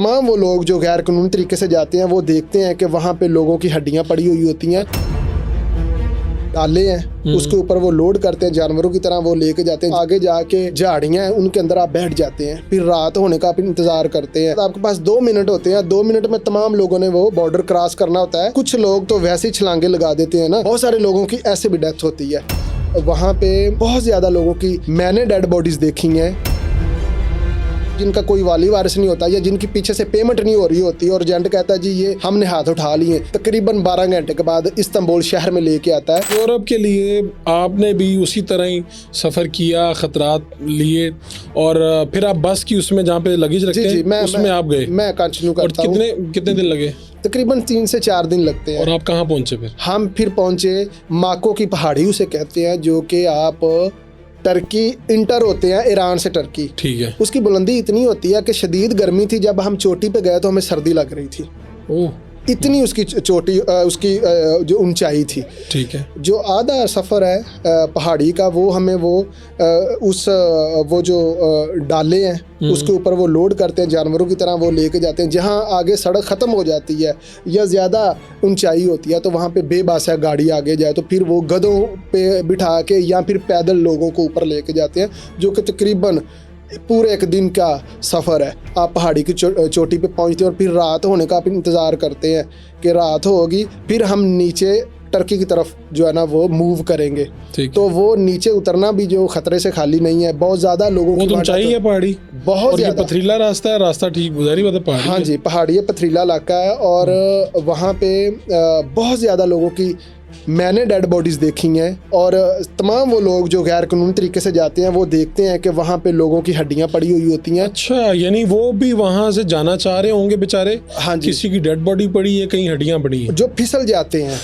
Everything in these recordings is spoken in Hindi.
तमाम वो लोग जो गैर कानूनी तरीके से जाते हैं वो देखते हैं कि वहाँ पे लोगों की हड्डियाँ पड़ी हुई होती हैं, डाले हैं, उसके ऊपर वो लोड करते हैं, जानवरों की तरह वो लेके जाते हैं। आगे जाके झाड़ियाँ हैं उनके अंदर आप बैठ जाते हैं, फिर रात होने का आप इंतजार करते हैं। तो आपके पास 2 मिनट होते हैं, 2 मिनट में तमाम लोगों ने वो बॉर्डर क्रॉस करना होता है। कुछ लोग तो वैसे ही छलांगे लगा देते हैं ना, बहुत सारे लोगों की ऐसे भी डेथ होती है। वहाँ पे बहुत ज्यादा लोगों की मैंने डेड बॉडीज देखी हैं जिनका कोई वाली वारिस नहीं होता या जिनकी पीछे से पेमेंट नहीं हो रही होती और एजेंट कहता है जी ये हमने हाथ उठा लिए। तकरीबन 12 घंटे के बाद इस्तांबुल शहर में लेके आता है। यूरोप के लिए आपने भी उसी तरह ही सफ़र किया, ख़तरात लिए और फिर आप बस की उसमें जहाँ पे लगेज रखते हैं उसमें आप गए? मैं कंटिन्यू करता हूँ। कितने दिन लगे? तकरीबन 3 से 4 दिन लगते हैं। और आप कहाँ पहुँचे फिर? हम फिर पहुँचे माको की पहाड़ी उसे कहते हैं, जो कि आप टर्की इंटर होते हैं ईरान से टर्की। ठीक है। उसकी बुलंदी इतनी होती है कि शदीद गर्मी थी, जब हम चोटी पे गए तो हमें सर्दी लग रही थी। ओह, इतनी उसकी चोटी उसकी जो ऊंचाई थी। ठीक है। जो आधा सफ़र है पहाड़ी का वो हमें वो जो डाले हैं उसके ऊपर वो लोड करते हैं, जानवरों की तरह वो लेके जाते हैं। जहाँ आगे सड़क ख़त्म हो जाती है या ज़्यादा ऊंचाई होती है तो वहाँ पे बेबस है गाड़ी आगे जाए तो फिर वो गधों पे बिठा के या फिर पैदल लोगों को ऊपर लेके जाते हैं, जो कि तकरीबन पूरे एक दिन का सफ़र है। आप पहाड़ी की चोटी पे पहुंचते हैं और फिर रात होने का आप इंतज़ार करते हैं कि रात होगी, फिर हम नीचे टर्की की तरफ जो है ना वो मूव करेंगे। तो वो नीचे उतरना भी जो खतरे से खाली नहीं है। बहुत ज़्यादा लोगों की ऊंचाई है पहाड़ी, बहुत ज़्यादा पथरीला रास्ता है, रास्ता ठीक गुजारी बात है पहाड़ी। हाँ जी, पहाड़ी है, पथरीला इलाका है और वहाँ पे बहुत ज़्यादा लोगों की मैंने डेड बॉडीज़ देखी हैं और तमाम वो लोग जो गैर कानूनी तरीके से जाते हैं वो देखते हैं कि वहाँ पे लोगों की हड्डियाँ पड़ी हुई होती हैं। अच्छा, यानी वो भी वहाँ से जाना चाह रहे होंगे बेचारे? हाँ जी। किसी की डेड बॉडी पड़ी है, कहीं हड्डियाँ पड़ी हैं, जो फिसल जाते हैं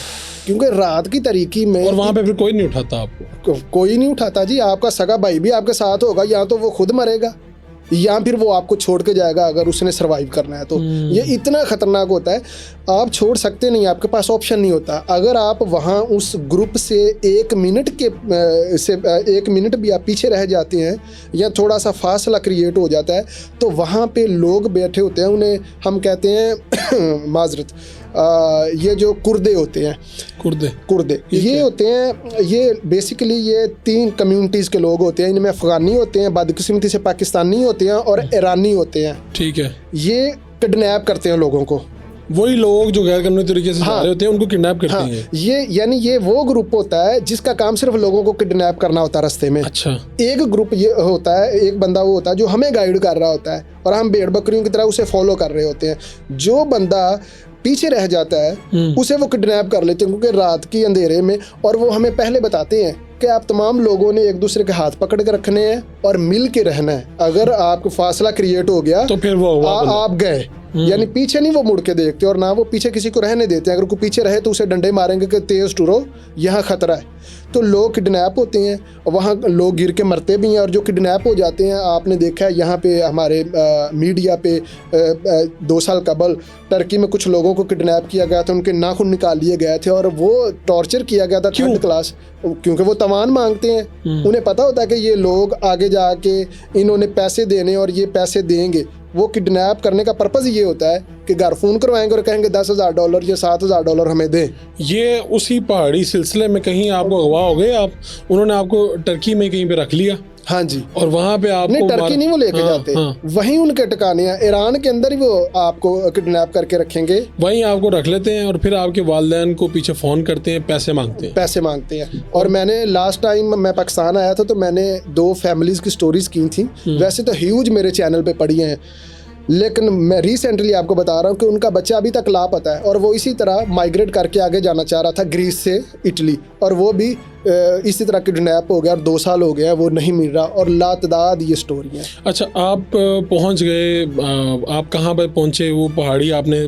क्योंकि रात की तरीकी में। और वहाँ पे फिर कोई नहीं उठाता आपको? कोई नहीं उठाता जी। आपका सगा भाई भी आपके साथ होगा, या तो वो खुद मरेगा या फिर वो आपको छोड़ के जाएगा अगर उसने सरवाइव करना है तो। ये इतना ख़तरनाक होता है, आप छोड़ सकते नहीं, आपके पास ऑप्शन नहीं होता। अगर आप वहाँ उस ग्रुप से 1 मिनट भी आप पीछे रह जाते हैं या थोड़ा सा फासला क्रिएट हो जाता है तो वहाँ पे लोग बैठे होते हैं, उन्हें हम कहते हैं माजरत, ये जो कुर्दे होते हैं, कुर्दे ये होते हैं, ये बेसिकली ये 3 कम्युनिटीज़ के लोग होते हैं। इनमें अफ़गानी होते हैं, बदकिस्मती से पाकिस्तानी होते हैं और ईरानी होते हैं। ठीक है। ये किडनैप करते हैं लोगों को। वही लोग जो गैर कानूनी तरीके से जा रहे होते हैं उनको किडनैप करते हैं। ये वो ग्रुप होता है जिसका काम सिर्फ लोगों को किडनैप करना होता है रास्ते में। अच्छा। एक ग्रुप ये होता है, एक बंदा वो होता है जो हमें गाइड कर रहा होता है और हम भेड़ बकरियों की तरह उसे फॉलो कर रहे होते हैं। जो बंदा पीछे रह जाता है उसे वो किडनैप कर लेते हैं क्योंकि रात की अंधेरे में, और वो हमें पहले बताते हैं कि आप तमाम लोगों ने एक दूसरे के हाथ पकड़ के रखने हैं और मिल के रहना है। अगर आपको फासला क्रिएट हो गया तो फिर वो आप गए, यानी पीछे नहीं वो मुड़ के देखते और ना वो पीछे किसी को रहने देते हैं। अगर कोई पीछे रहे तो उसे डंडे मारेंगे कि तेज टुरो, यहाँ खतरा है। तो लोग किडनैप होते हैं और वहाँ लोग गिर के मरते भी हैं। और जो किडनैप हो जाते हैं, आपने देखा है यहाँ पे हमारे मीडिया पे 2 साल कबल टर्की में कुछ लोगों को किडनैप किया गया था, उनके नाखून निकाल लिए गए थे और वो टॉर्चर किया गया था 3rd क्लास, क्योंकि वो तवान मांगते हैं। उन्हें पता होता है कि ये लोग आगे जाके इन्होंने पैसे देने और ये पैसे देंगे। वो किडनैप करने का पर्पज़ ये होता है कि घर फ़ोन करवाएंगे और कहेंगे $10,000 या $7,000 हमें दें। ये उसी पहाड़ी सिलसिले में कहीं आपको अगवा हो गए आप, उन्होंने आपको टर्की में कहीं पे रख लिया? हाँ जी। और वहाँ पे आपको नहीं, टर्की नहीं वो लेके जाते, वहीं उनके ठिकाने हैं, ईरान के अंदर ही वो आपको किडनैप करके रखेंगे, वहीं आपको रख लेते हैं और फिर आपके वालिदैन को पीछे फ़ोन करते हैं, पैसे मांगते हैं। और मैंने लास्ट टाइम मैं पाकिस्तान आया था तो मैंने 2 फैमिलीज़ की स्टोरीज़ की थी। वैसे तो ह्यूज मेरे चैनल पे पड़ी हैं, लेकिन मैं रिसेंटली आपको बता रहा हूँ कि उनका बच्चा अभी तक लापता है और वो इसी तरह माइग्रेट करके आगे जाना चाह रहा था ग्रीस से इटली, और वो भी इसी तरह किडनैप हो गया और 2 साल हो गया वो नहीं मिल रहा, और लातदाद ये स्टोरी है। अच्छा, आप पहुँच गए, आप कहाँ पर पहुँचे? वो पहाड़ी आपने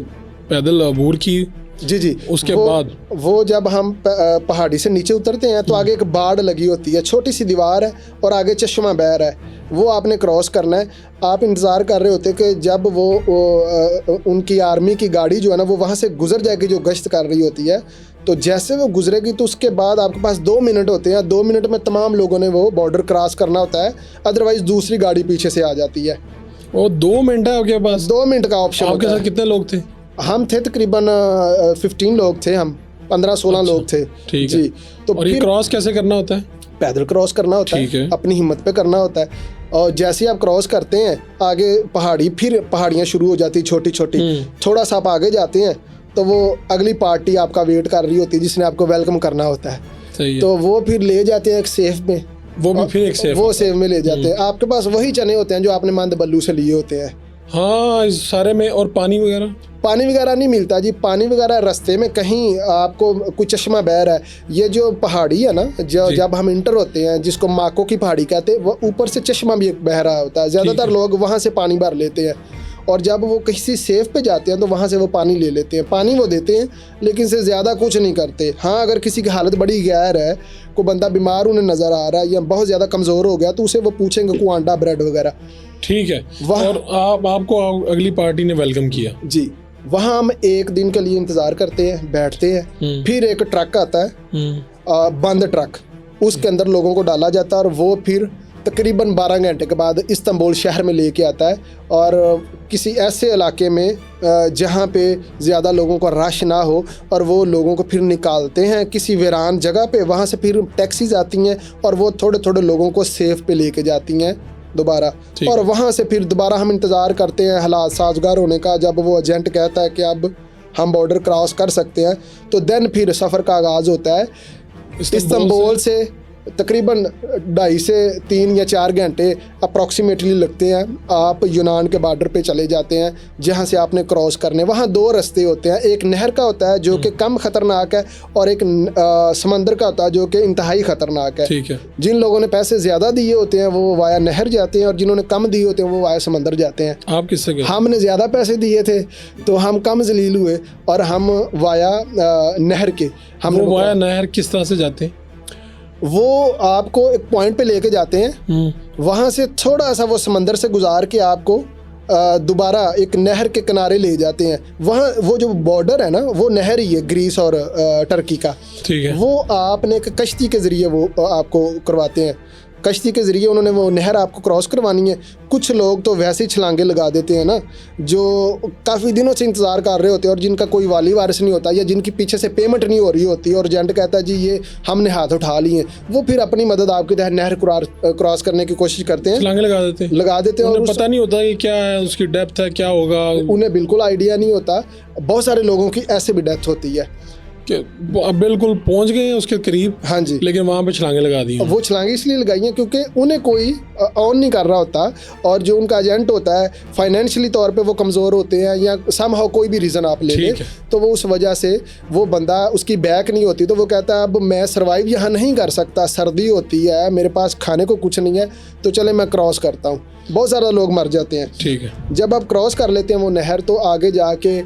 पैदल अबूर की? जी। उसके बाद वो जब हम पहाड़ी से नीचे उतरते हैं तो आगे एक बाड़ लगी होती है, छोटी सी दीवार है और आगे चश्मा बह रहा है, वो आपने क्रॉस करना है। आप इंतज़ार कर रहे होते कि जब वो उनकी आर्मी की गाड़ी जो है ना वो वहाँ से गुजर जाएगी, जो गश्त कर रही होती है। तो जैसे वो गुजरेगी तो उसके बाद आपके पास 2 मिनट होते हैं, 2 मिनट में तमाम लोगों ने वो बॉर्डर क्रॉस करना होता है, अदरवाइज़ दूसरी गाड़ी पीछे से आ जाती है। और 2 मिनट है आपके पास? 2 मिनट का ऑप्शन आपके होता साथ है। कितने लोग थे? हम थे तकरीबन 15 लोग थे, हम 15-16 लोग थे। ठीक है। जी। तो और ये फिर क्रॉस कैसे करना होता है? पैदल क्रॉस करना होता ठीक है, है। अपनी हिम्मत पे करना होता है। और जैसे ही आप क्रॉस करते हैं आगे पहाड़ी, फिर पहाड़ियाँ शुरू हो जाती छोटी छोटी। थोड़ा सा आप आगे जाते हैं तो वो अगली पार्टी आपका वेट कर रही होती है जिसने आपको वेलकम करना होता है। सही है। तो वो फिर ले जाते हैं एक सेफ में, वो भी फिर एक सेफ वो सेफ में ले जाते हैं। आपके पास वही चने होते हैं जो आपने मंद बल्लू से लिए होते हैं। हाँ, इस सारे में। और पानी वगैरह? पानी वगैरह नहीं मिलता जी। पानी वगैरह रास्ते में कहीं आपको कोई चश्मा बह रहा है। ये जो पहाड़ी है ना, जब हम इंटर होते हैं, जिसको माको की पहाड़ी कहते हैं, वो ऊपर से चश्मा भी एक बह रहा होता है। ज़्यादातर लोग वहाँ से पानी भर लेते हैं और जब वो किसी सेफ पे जाते हैं तो वहाँ से वो पानी ले लेते हैं। पानी वो देते हैं लेकिन से ज़्यादा कुछ नहीं करते। हाँ, अगर किसी की हालत बड़ी गैर है, कोई बंदा बीमार उन्हें नज़र आ रहा है या बहुत ज़्यादा कमज़ोर हो गया, तो उसे वो पूछेंगे को अंडा ब्रेड वगैरह। ठीक है। और आपको अगली पार्टी ने वेलकम किया? जी। वहाँ हम 1 दिन के लिए इंतज़ार करते हैं, बैठते हैं। फिर एक ट्रक आता है, बंद ट्रक, उसके अंदर लोगों को डाला जाता है और वो फिर तकरीबन 12 घंटे के बाद इस्तांबुल शहर में लेके आता है। और किसी ऐसे इलाके में जहाँ पे ज़्यादा लोगों का रश ना हो, और वो लोगों को फिर निकालते हैं किसी वीरान जगह पे। वहाँ से फिर टैक्सीज आती हैं और वो थोड़े थोड़े लोगों को सेफ पे लेके जाती हैं दोबारा। और वहाँ से फिर दोबारा हम इंतज़ार करते हैं हालात साजगार होने का। जब वो एजेंट कहता है कि अब हम बॉर्डर क्रॉस कर सकते हैं, तो देन फिर सफ़र का आगाज़ होता है। इस्तांबुल से तकरीबन 2.5 से 3 या 4 घंटे अप्रॉक्सीमेटली लगते हैं। आप यूनान के बॉर्डर पे चले जाते हैं जहाँ से आपने क्रॉस करने। वहाँ 2 रास्ते होते हैं, एक नहर का होता है जो कि कम ख़तरनाक है, और एक समंदर का होता है जो कि इंतहाई ख़तरनाक है। ठीक है। जिन लोगों ने पैसे ज़्यादा दिए होते हैं वो वाया नहर जाते हैं, और जिन्होंने कम दिए होते हैं वो वाया समंदर जाते हैं। आप किससे गए? हमने ज़्यादा पैसे दिए थे तो हम कम जलील हुए और हम वाया नहर के। हम वाया नहर किस तरह से जाते हैं? वो आपको एक पॉइंट पे लेके जाते हैं, वहाँ से थोड़ा सा वो समंदर से गुजार के आपको दोबारा एक नहर के किनारे ले जाते हैं। वहाँ वो जो बॉर्डर है ना, वो नहर ही है ग्रीस और टर्की का। ठीक है। वो आपने एक कश्ती के ज़रिए वो आपको करवाते हैं। कश्ती के ज़रिए उन्होंने वो नहर आपको क्रॉस करवानी है। कुछ लोग तो वैसे ही छलांगे लगा देते हैं ना, जो काफ़ी दिनों से इंतज़ार कर रहे होते हैं और जिनका कोई वाली वारिस नहीं होता, या जिनकी पीछे से पेमेंट नहीं हो रही होती, और एजेंट कहता है जी ये हमने हाथ उठा लिए, वो फिर अपनी मदद आपके तहत नहर क्रॉस करने की कोशिश करते हैं। छलांगे लगा देते हैं। और उन्हें पता नहीं होता कि क्या है, उसकी डेप्थ है, क्या होगा, उन्हें बिल्कुल आइडिया नहीं होता। बहुत सारे लोगों की ऐसे भी डेथ होती है कि बिल्कुल पहुंच गए हैं उसके करीब। हाँ जी। लेकिन वहाँ पे छलांगे लगा दी हैं। वो छलांगे इसलिए लगाई हैं क्योंकि उन्हें कोई ऑन नहीं कर रहा होता, और जो उनका एजेंट होता है फाइनेंशियली तौर पे वो कमज़ोर होते हैं, या समहाउ कोई भी रीज़न आप ले लें, तो वो उस वजह से वो बंदा उसकी बैक नहीं होती, तो वो कहता है अब मैं सर्वाइव यहाँ नहीं कर सकता, सर्दी होती है, मेरे पास खाने को कुछ नहीं है, तो चले मैं क्रॉस करता हूँ। बहुत ज़्यादा लोग मर जाते हैं। ठीक है। जब आप क्रॉस कर लेते हैं वो नहर, तो आगे जाके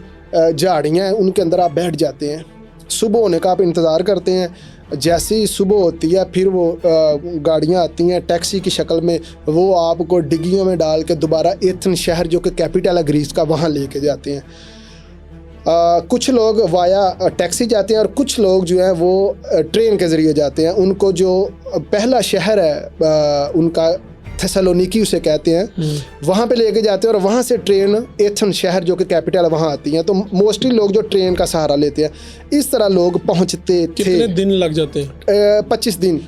झाड़ियाँ हैं उनके अंदर आप बैठ जाते हैं। सुबह होने का आप इंतज़ार करते हैं। जैसे ही सुबह होती है फिर वो गाड़ियाँ आती हैं टैक्सी की शक्ल में, वो आपको डिग्गियों में डाल के दोबारा एथेंस शहर जो कि कैपिटल है ग्रीस का, वहाँ लेके जाते हैं। कुछ लोग वाया टैक्सी जाते हैं और कुछ लोग जो हैं वो ट्रेन के ज़रिए जाते हैं। उनको जो पहला शहर है उनका थेसलोनिकी उसे कहते हैं, वहाँ पे लेके जाते हैं और वहाँ से ट्रेन एथेंस शहर जो कि कैपिटल है वहाँ आती हैं। तो मोस्टली लोग जो ट्रेन का सहारा लेते हैं, इस तरह लोग पहुँचते थे। कितने दिन लग जाते हैं? 25 दिन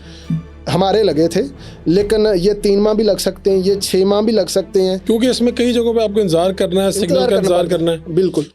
हमारे लगे थे, लेकिन ये 3 माह भी लग सकते हैं, ये 6 माह भी लग सकते हैं, क्योंकि इसमें कई जगहों पे आपको इंतजार करना है, सिग्नल का इंतजार करना है। बिल्कुल।